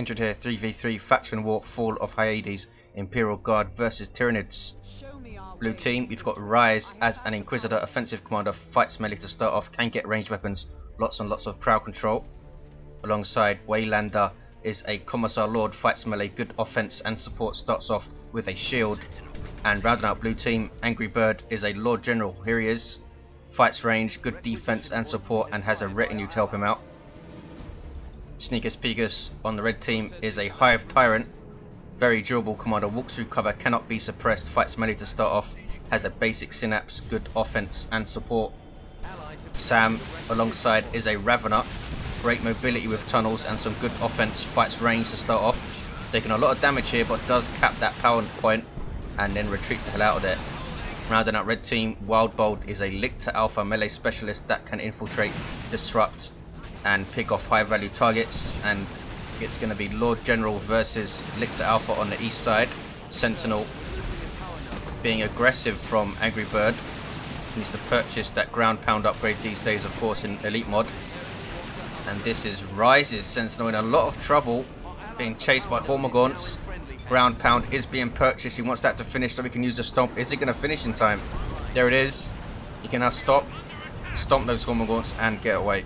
injured here. 3v3 faction war, Fall of Hyades, Imperial Guard versus Tyranids. Blue team, we've got Rise as an Inquisitor, offensive commander, fights melee to start off, can get ranged weapons, lots and lots of crowd control. Alongside Waylander is a Commissar Lord, fights melee, good offense and support, starts off with a shield. And rounding out blue team, Angry Bird is a Lord General, here he is, fights range, good defense and support, and has a retinue to help him out. Sneakus Peekus on the red team is a Hive Tyrant, very durable commander, walks through cover, cannot be suppressed, fights melee to start off, has a basic synapse, good offense and support. Sam alongside is a Ravener, great mobility with tunnels and some good offense, fights range to start off, taking a lot of damage here but does cap that power point and then retreats the hell out of there. Rounding out red team, Wildbold is a Lictor Alpha melee specialist that can infiltrate, disrupt and pick off high value targets, and it's going to be Lord General versus Lictor Alpha on the east side. Sentinel being aggressive from Angry Bird, needs to purchase that ground pound upgrade these days of course in elite mod. And this is Rise's Sentinel in a lot of trouble, being chased by Hormagaunts. Ground pound is being purchased, he wants that to finish so he can use the stomp. Is he going to finish in time? There it is, he can now stomp those Hormagaunts and get away.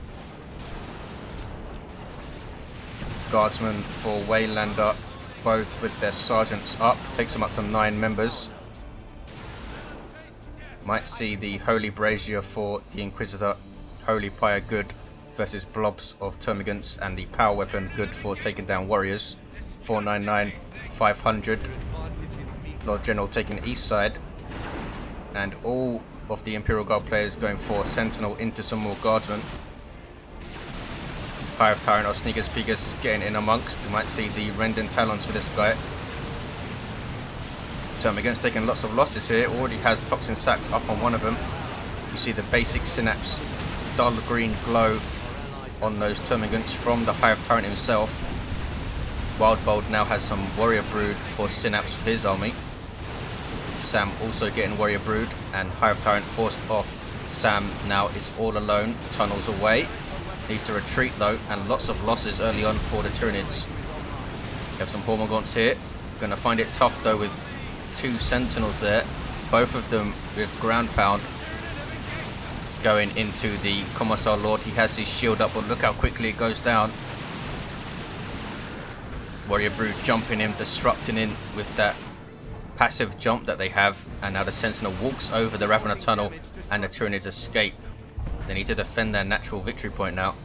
Guardsmen for Waylander, both with their sergeants up, takes them up to 9 members. Might see the Holy Brazier for the Inquisitor, Holy Pyre good versus blobs of termagants, and the power weapon good for taking down warriors. 499, 500. Lord General taking the east side, and all of the Imperial Guard players going for Sentinel into some more guardsmen. Hive Tyrant or Sneakus Peekus getting in amongst. You might see the Rendon Talons for this guy. Termagant's taking lots of losses here, already has Toxin Sacs up on one of them. You see the basic synapse dull green glow on those Termagants from the Hive Tyrant himself. Wildbold now has some Warrior Brood for synapse for his army. Sam also getting Warrior Brood, and Hive Tyrant forced off. Sam now is all alone, tunnels away. Needs to retreat though, and lots of losses early on for the Tyranids. We have some Hormagaunts here. Going to find it tough though with 2 Sentinels there, both of them with ground pound going into the Commissar Lord. He has his shield up, but look how quickly it goes down. Warrior Brood jumping in, disrupting in with that passive jump that they have, and now the Sentinel walks over the Ravener tunnel and the Tyranids escape. They need to defend their natural victory point now.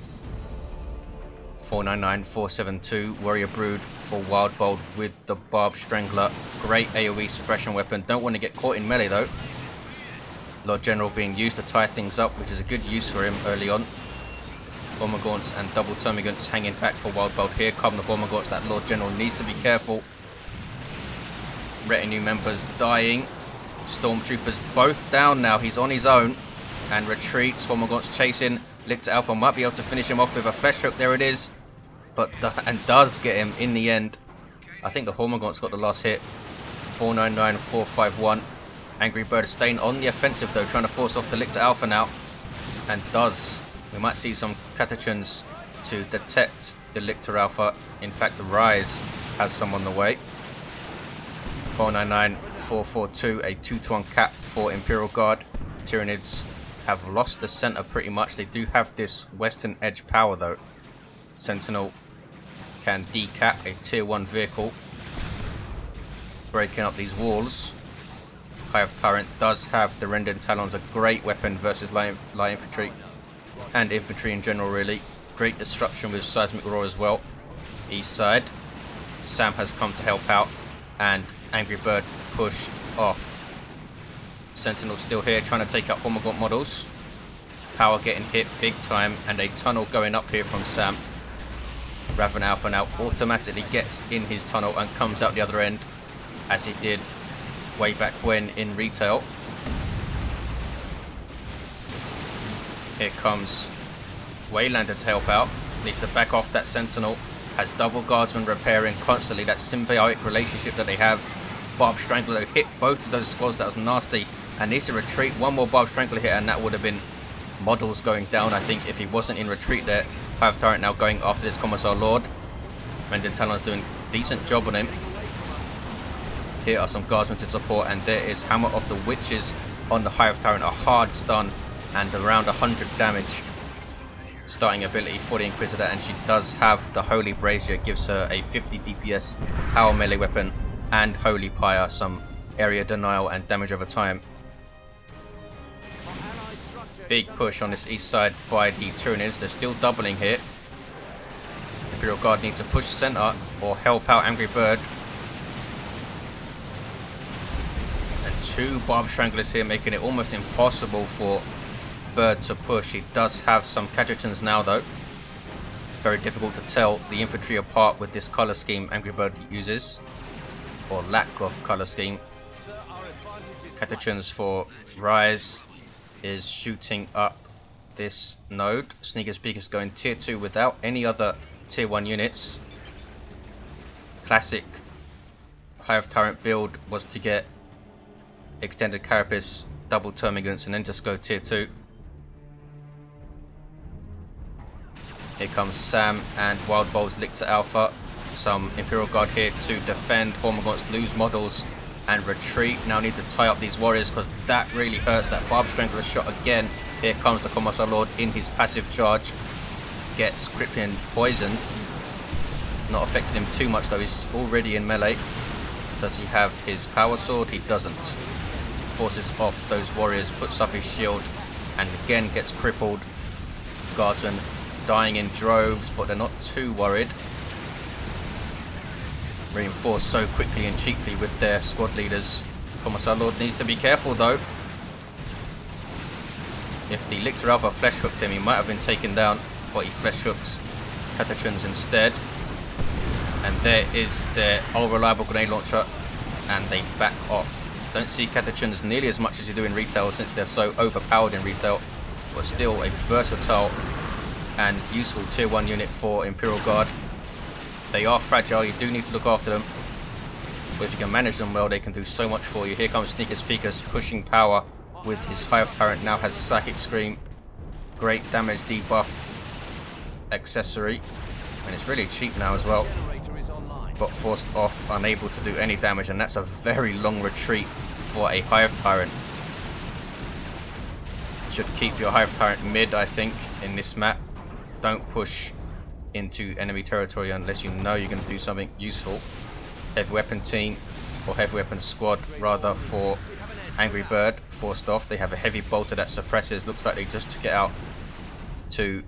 499, 472, Warrior Brood for Wildbold with the Barb Strangler. Great AoE suppression weapon. Don't want to get caught in melee though. Lord General being used to tie things up, which is a good use for him early on. Hormagaunts and double Termagants hanging back for Wildbold. Here come the Hormagaunts. That Lord General needs to be careful. Retinue members dying. Stormtroopers both down now. He's on his own and retreats. Hormagaunts chasing. Lictor Alpha might be able to finish him off with a flesh hook. There it is. But and does get him in the end. I think the Hormagaunts got the last hit. 499, 451. Angry Bird staying on the offensive though, trying to force off the Lictor Alpha now. And does. We might see some Catachans to detect the Lictor Alpha. In fact, the Rise has some on the way. 499, 442, a 2-to-1 cap for Imperial Guard. Tyranids have lost the center pretty much. They do have this western edge power though. Sentinel can decap a tier 1 vehicle, breaking up these walls. Hive Tyrant does have the Rendon Talons, a great weapon versus light infantry and infantry in general really. Great disruption with Seismic Roar as well. East side, Sam has come to help out, and Angry Bird pushed off. Sentinel still here trying to take out Hormagaunt models. Power getting hit big time, and a tunnel going up here from Sam. Raven Alpha now automatically gets in his tunnel and comes out the other end, as he did way back when in retail. Here comes Waylander to help out. Needs to back off that Sentinel. Has double guardsmen repairing constantly. That symbiotic relationship that they have. Barb Strangler hit both of those squads. That was nasty. And needs to retreat. One more Barb Strangler hit and that would have been models going down, I think, if he wasn't in retreat there. Hive Tyrant now going after this Commissar Lord. Rendon Talon's doing a decent job on him. Here are some guardsmen to support, and there is Hammer of the Witches on the Hive Tyrant, a hard stun and around 100 damage. Starting ability for the Inquisitor, and she does have the Holy Brazier, gives her a 50 DPS power melee weapon, and Holy Pyre, some area denial and damage over time. Big push on this east side by the Tyranids. They're still doubling here. Imperial Guard need to push center or help out Angry Bird. And 2 Barb Stranglers here, making it almost impossible for Bird to push. He does have some Catechins now though. Very difficult to tell the infantry apart with this colour scheme Angry Bird uses, or lack of colour scheme. Catechins for Rise is shooting up this node. Sneakus Peekus going tier 2 without any other tier 1 units. Classic Hive Tyrant build was to get extended carapace, double termagants, and then just go tier 2. Here comes Sam and Wildbold's Lictor Alpha. Some Imperial Guard here to defend. Hormagaunts lose models and retreat. Now need to tie up these warriors because that really hurts. That Barb Strangler shot again. Here comes the Commissar Lord in his passive charge. Gets Crippin poisoned. Not affecting him too much though, he's already in melee. Does he have his power sword? He doesn't. Forces off those warriors, puts up his shield, and again gets crippled. Guardsmen dying in droves, but they're not too worried. Reinforced so quickly and cheaply with their squad leaders. Commissar Lord needs to be careful though. If the Lictor Alpha flesh hooked him, he might have been taken down, but he flesh hooks Catechins instead. And there is their all-reliable grenade launcher, and they back off. Don't see Catechins nearly as much as you do in retail since they're so overpowered in retail, but still a versatile and useful tier 1 unit for Imperial Guard. They are fragile, you do need to look after them, but if you can manage them well, they can do so much for you. Here comes Sneakus Peekus pushing power with his Hive Tyrant, now has Psychic Scream, great damage debuff accessory, and it's really cheap now as well. Got forced off, unable to do any damage, and that's a very long retreat for a Hive Tyrant. Should keep your Hive Tyrant mid, I think, in this map. Don't push into enemy territory unless you know you're going to do something useful. Heavy weapon team, or heavy weapon squad rather, for Angry Bird, forced off. They have a heavy bolter that suppresses. Looks like they just took it out to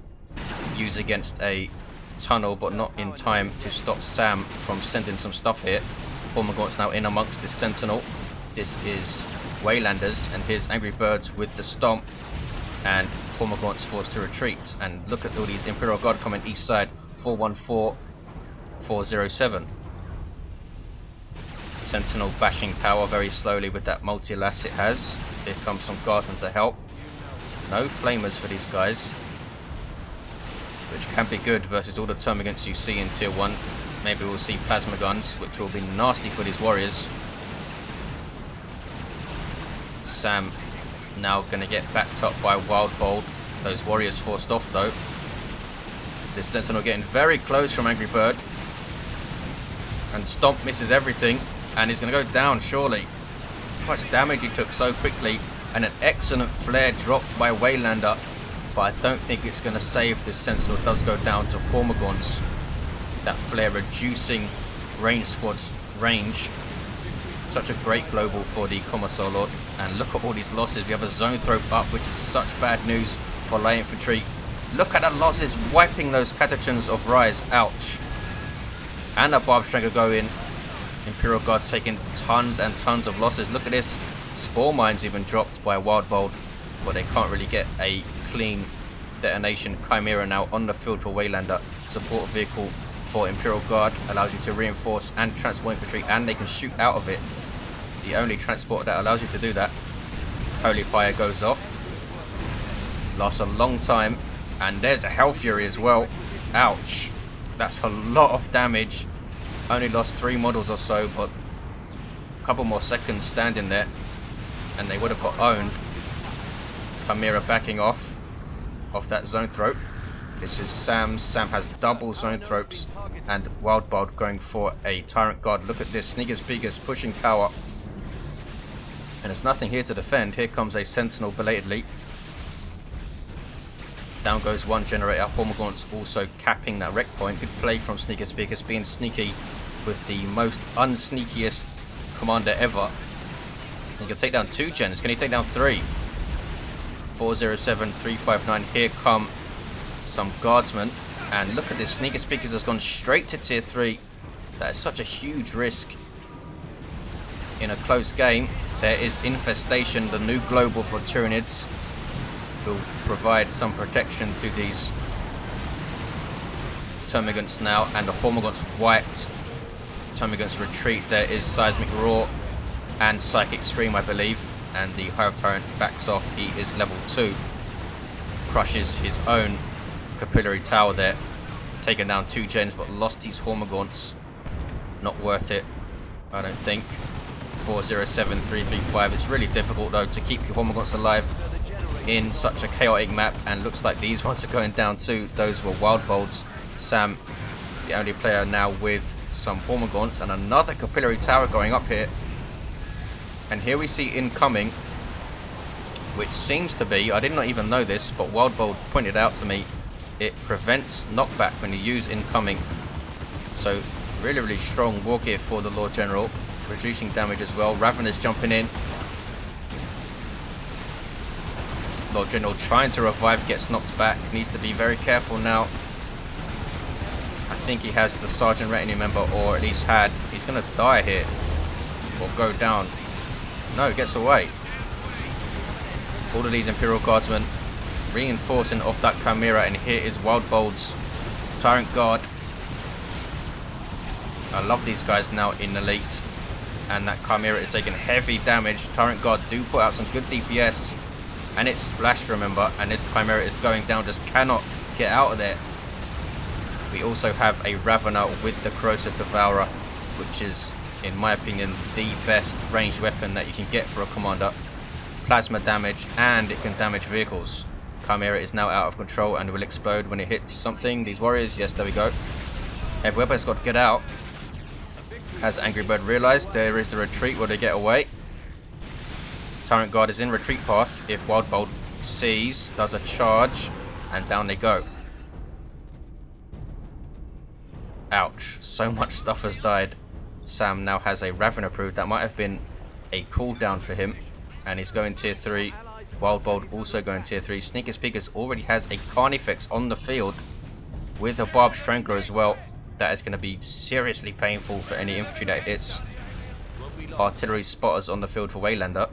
use against a tunnel, but not in time to stop Sam from sending some stuff here. Hormagaunts now in amongst this sentinel. This is Waylanders, and here's Angry Birds with the stomp, and Hormagaunts forced to retreat. And look at all these Imperial Guard coming east side. 414, 407. Sentinel bashing power very slowly with that multi-lass it has. Here comes some guardsmen to help. No flamers for these guys, which can be good versus all the termagants you see in tier 1. Maybe we'll see plasma guns, which will be nasty for these warriors. Sam now going to get backed up by Wildbold. Those warriors forced off though. This sentinel getting very close from Angry Bird, and Stomp misses everything, and he's going to go down surely. How much damage he took so quickly, and an excellent flare dropped by Waylander, but I don't think it's going to save this sentinel. Does go down to Hormagaunts. That flare reducing range squad's range. Such a great global for the Commissar Lord. And look at all these losses. We have a zone throw up, which is such bad news for light infantry. Look at the losses, wiping those Catechins of Rise. Ouch. And a Barb Strangler go in. Imperial Guard taking tons and tons of losses. Look at this. Spore mines even dropped by Wildbold, but they can't really get a clean detonation. Chimera now on the field for Waylander. Support vehicle for Imperial Guard. Allows you to reinforce and transport infantry, and they can shoot out of it. The only transport that allows you to do that. Holy Fire goes off. Lasts a long time. And there's a Hell Fury as well. Ouch. That's a lot of damage. Only lost 3 models or so, but a couple more seconds standing there, and they would have got owned. Chimera backing off that zone throat. This is Sam. Sam has double zone thropes and Wildbold going for a Tyrant Guard. Look at this, Sneakus, Peekus pushing power. And there's nothing here to defend. Here comes a Sentinel belatedly. Down goes one generator. Hormagaunts also capping that wreck point. Good play from Sneakus, Peekus being sneaky with the most unsneakiest commander ever. He can take down 2 gens. Can he take down 3? 407, 359. Here come some guardsmen, and look at this, Sneakus Peekus has gone straight to tier 3. That is such a huge risk in a close game. There is Infestation, the new global for Tyranids, will provide some protection to these Termagants now, and the Hormagaunts wiped. Termagants retreat. There is Seismic Roar and Psychic Scream, I believe, and the Hive Tyrant backs off. He is level 2, crushes his own Capillary Tower there, taken down 2 gens but lost his Hormagaunts. Not worth it, I don't think. 407, 335. It's really difficult though to keep your Hormagaunts alive in such a chaotic map, and looks like these ones are going down too. Those were Wildbolds. Sam, the only player now with some Hormagaunts, and another Capillary Tower going up here. And here we see incoming, which seems to be, I did not even know this, but Wildbold pointed out to me, it prevents knockback when you use incoming. So really strong war gear for the Lord General, reducing damage as well. Ravenous jumping in. Lord General trying to revive, gets knocked back, needs to be very careful now. I think he has the Sergeant Retinue member, or at least had. He's going to die here, or go down. No, it gets away. All of these Imperial Guardsmen reinforcing off that Chimera, and here is Wildbold's Tyrant Guard. I love these guys now in Elite, and that Chimera is taking heavy damage. Tyrant Guard do put out some good DPS, and it's splashed, remember, and this Chimera is going down, just cannot get out of there. We also have a Ravener with the Corrosive Devourer, which is, in my opinion, the best ranged weapon that you can get for a commander. Plasma damage, and it can damage vehicles. Chimera is now out of control and will explode when it hits something. These warriors, yes, there we go. Everybody's got to get out. Has Angry Bird realised there is the retreat? Will they get away? Tyrant Guard is in retreat path. If Wildbold sees, does a charge, and down they go. Ouch, so much stuff has died. Sam now has a Raven approved. That might have been a cooldown for him, and he's going tier 3. Wildbold also going tier 3. Sneakus Peekus already has a Carnifex on the field with a Barbed Strangler as well. That is going to be seriously painful for any infantry that hits. Artillery spotters on the field for Waylander,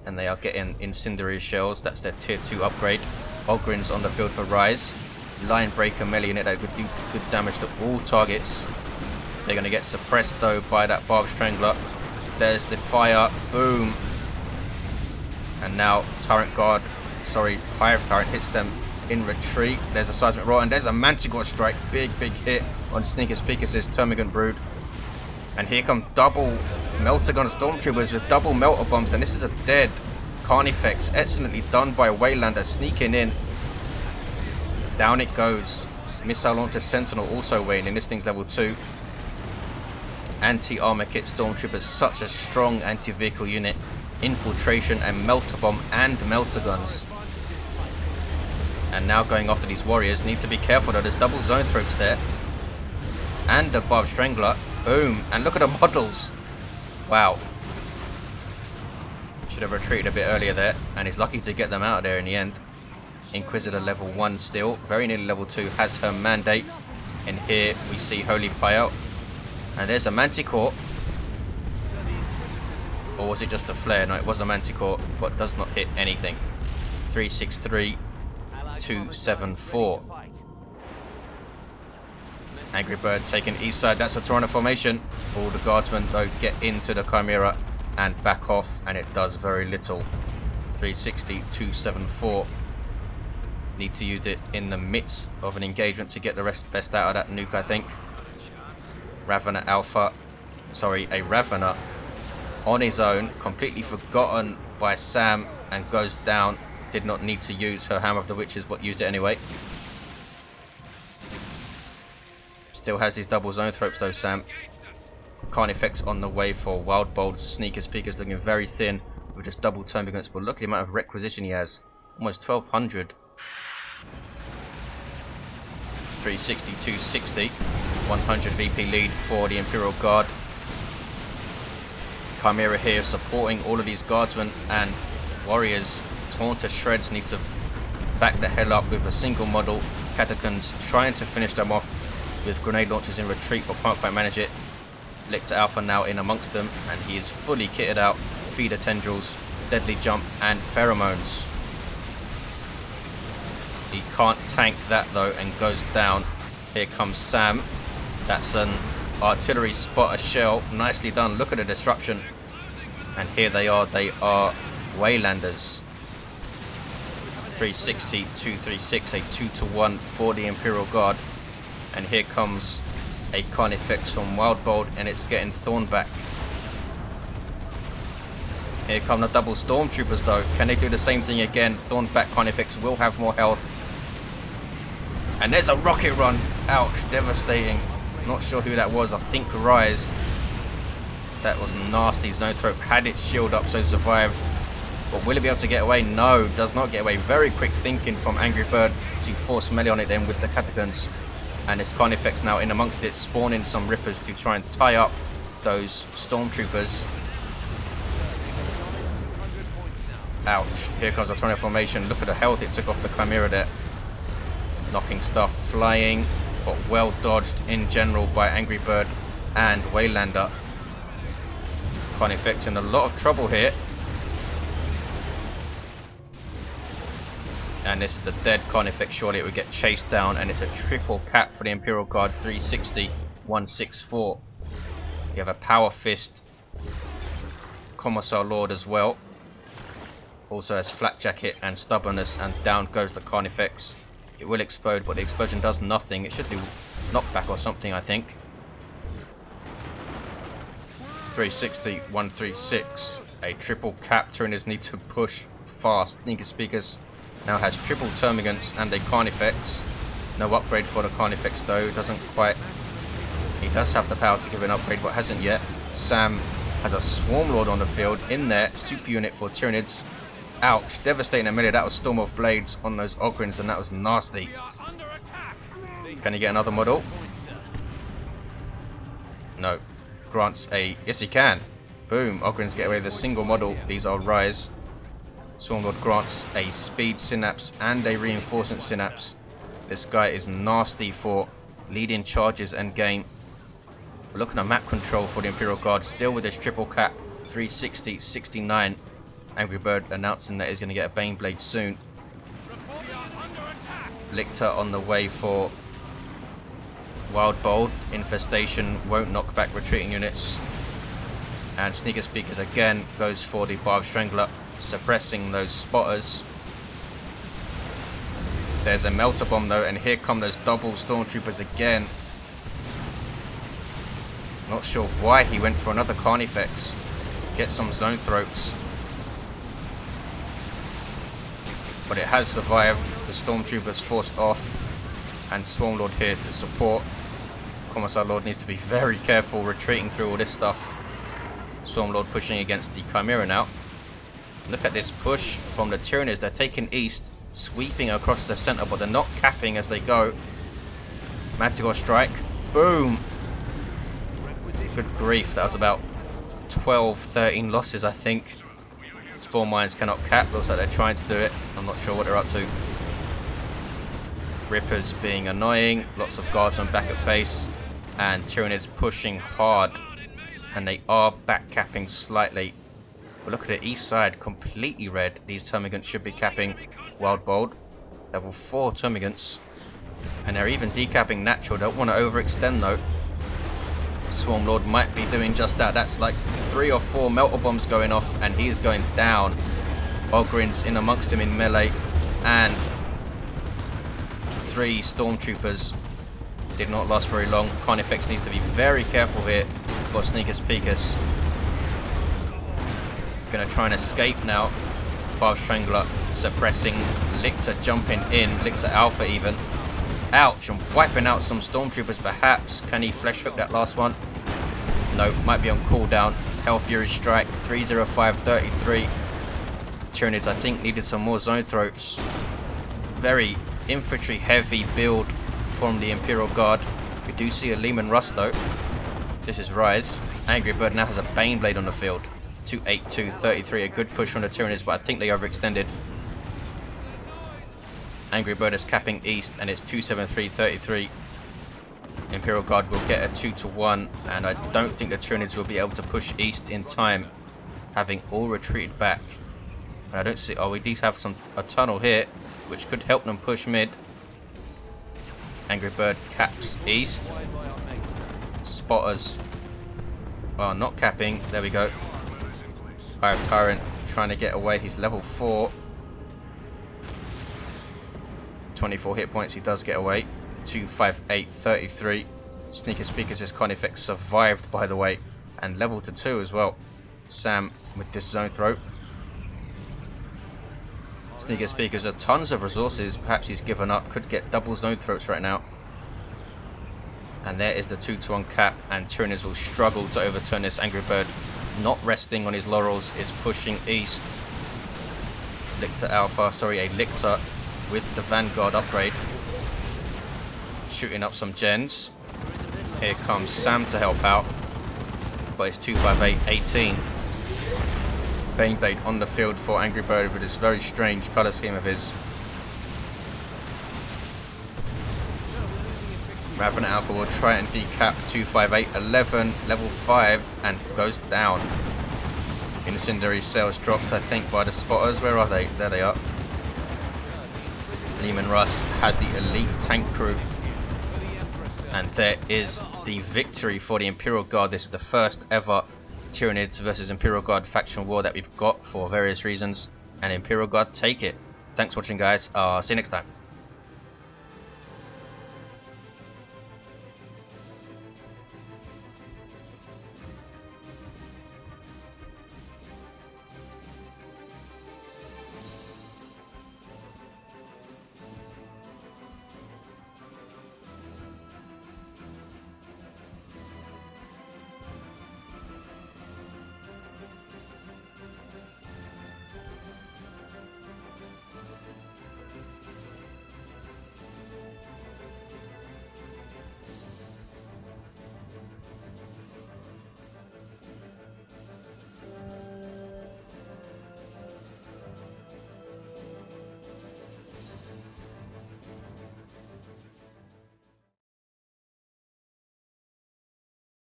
and they are getting incendiary shells. That's their tier 2 upgrade. Ogren's on the field for Rise. Line Breaker melee unit that could do good damage to all targets. They're going to get suppressed though by that Barbed Strangler. There's the fire. Boom. And now Tyrant Guard, sorry, Hive Tyrant hits them in retreat. There's a Seismic Roar, and there's a Manticore Strike. Big hit on Sneakus Peekus' Termagant Brood. And here come double Meltagun Stormtroopers with double Melter Bombs, and this is a dead Carnifex. Excellently done by Waylander, sneaking in. Down it goes. Missile Launcher Sentinel also waning. This thing's level 2. Anti-armor kit Stormtroopers, such a strong anti-vehicle unit. Infiltration and Melter Bomb and Melter Guns. And now going after these warriors. Need to be careful though, there's double zone thropes there. And a Barbed Strangler. Boom. And look at the models. Wow. Should have retreated a bit earlier there. And he's lucky to get them out of there in the end. Inquisitor level 1 still. Very nearly level 2. Has her mandate. And here we see Holy Pile. And there's a Manticore. Or was it just a flare? No, it was a Manticore, but does not hit anything. 363, 274. Angry Bird taking east side. That's a Tyrannid formation. All the guardsmen though get into the Chimera and back off, and it does very little. 360, 274. Need to use it in the midst of an engagement to get the best out of that nuke, I think. Ravener Alpha, sorry, a Ravener on his own, completely forgotten by Sam, and goes down. Did not need to use her Hammer of the Witches, but used it anyway. Still has these double zone thropes though, Sam. Carnifex on the way for Wildbold. Sneakus, Peekus looking very thin with just double termagants, but look at the amount of requisition he has. Almost 1200. 360, 260. 100 VP lead for the Imperial Guard. Chimera here supporting all of these guardsmen and warriors. Torn to shreds, need to back the hell up with a single model. Catacons trying to finish them off with grenade launchers in retreat, but can't quite manage it. Lictor Alpha now in amongst them, and he is fully kitted out. Feeder tendrils, deadly jump, and pheromones. He can't tank that though and goes down. Here comes Sam. That's an artillery spotter shell. Nicely done. Look at the disruption. And here they are Waylanders. 360, 236, a 2-to-1 for the Imperial Guard. And here comes a Carnifex from Wildbold, and it's getting thorn back. Here come the double Stormtroopers though. Can they do the same thing again? Thorn back Carnifex will have more health. And there's a rocket run. Ouch, devastating. Not sure who that was. I think Rise. That was nasty. Zone throat had its shield up, so survived. But will it be able to get away? No, does not get away. Very quick thinking from Angry Bird to force melee on it then with the Catacons. And this Carnifex now in amongst it, spawning some Rippers to try and tie up those Stormtroopers. Ouch. Here comes the tornado formation. Look at the health it took off the Chimera there. Knocking stuff flying, but well dodged in general by Angry Bird and Waylander. Carnifex in a lot of trouble here. And this is the dead Carnifex. Surely it would get chased down, and it's a triple cap for the Imperial Guard. 360, 164. You have a Power Fist Commissar Lord as well. Also has Flat Jacket and Stubbornness, and down goes the Carnifex. It will explode, but the explosion does nothing. It should do knockback or something, I think. 360, 136. A triple cap. Tyranids need to push fast. Sneakus Peekus now has triple termagants and a Carnifex. No upgrade for the Carnifex though. Doesn't quite. He does have the power to give an upgrade, but hasn't yet. Sam has a Swarm Lord on the field in there. Super unit for Tyranids. Ouch, devastating a melee. That was Storm of Blades on those Ogryns, and that was nasty. Can he get another model? No. Grants a... Yes, he can. Boom. Ogryns get away with a single model. These are Rise. Swarmlord grants a Speed Synapse and a Reinforcement Synapse. This guy is nasty for leading charges and game. We're looking at map control for the Imperial Guard. Still with his triple cap. 360, 69. Angry Bird announcing that he's going to get a Baneblade soon. Lictor on the way for Wildbold. Infestation won't knock back retreating units. And Sneakus Peekus again goes for the Barbed Strangler, suppressing those spotters. There's a Melter Bomb though, and here come those double Stormtroopers again. Not sure why he went for another Carnifex. Get some zone throats. But it has survived. The Stormtroopers forced off, and Swarmlord here to support. Commissar Lord needs to be very careful retreating through all this stuff. Swarmlord pushing against the Chimera now. Look at this push from the Tyranids. They're taking east, sweeping across the center, but they're not capping as they go. Manticore strike. Boom! Good grief, that was about 12, 13 losses, I think. Spawn mines cannot cap. Looks like they're trying to do it. I'm not sure what they're up to. Rippers being annoying. Lots of guardsmen back at base. And Tyranids pushing hard. And they are back capping slightly. But look at the east side, completely red. These termagants should be capping Wildbold. Level 4 termagants. And they're even decapping natural. Don't want to overextend though. Swarmlord might be doing just that. That's like 3 or 4 Melter Bombs going off, and he is going down. Ogryns in amongst him in melee, and 3 Stormtroopers. Did not last very long. Carnifex needs to be very careful here for Sneakus Peekus. Gonna try and escape now. Barbed Strangler suppressing. Lictor jumping in. Lictor Alpha even. Ouch, I'm wiping out some stormtroopers perhaps. Can he flesh hook that last one? No, might be on cooldown. Hell Fury Strike, 30533. Tyranids, I think, needed some more zone throats. Very infantry heavy build from the Imperial Guard. We do see a Lehman Rust though. This is Rise. Angry Bird now has a Baneblade on the field. 28233, a good push from the Tyranids, but I think they overextended. Angry Bird is capping east and it's 27333. Imperial Guard will get a 2-1, and I don't think the Tyranids will be able to push east in time, having all retreated back. And I don't see. Oh, we do have a tunnel here, which could help them push mid. Angry Bird caps east. Spotters are not capping. There we go. Hive Tyrant trying to get away. He's level 4. 24 hit points. He does get away. 25833. Sneakus Peekus' con effect survived, by the way, and level to 2 as well. Sam with this zone throat. Sneakus Peekus with tons of resources. Perhaps he's given up. Could get double zone throats right now. And there is the 2-1 cap, and Tyranids will struggle to overturn this. Angry Bird, not resting on his laurels, is pushing east. Lictor Alpha, sorry, a Lictor with the Vanguard upgrade. Shooting up some gens. Here comes Sam to help out, but it's 25818. Baneblade on the field for Angry Bird with this very strange colour scheme of his. Raven Alpha will try and decap 25811, level 5, and goes down. Incendiary cells dropped, I think, by the spotters. Where are they? There they are. Lehman Rust has the elite tank crew. And there is the victory for the Imperial Guard. This is the first ever Tyranids versus Imperial Guard faction war that we've got for various reasons. And Imperial Guard take it. Thanks for watching, guys. See you next time.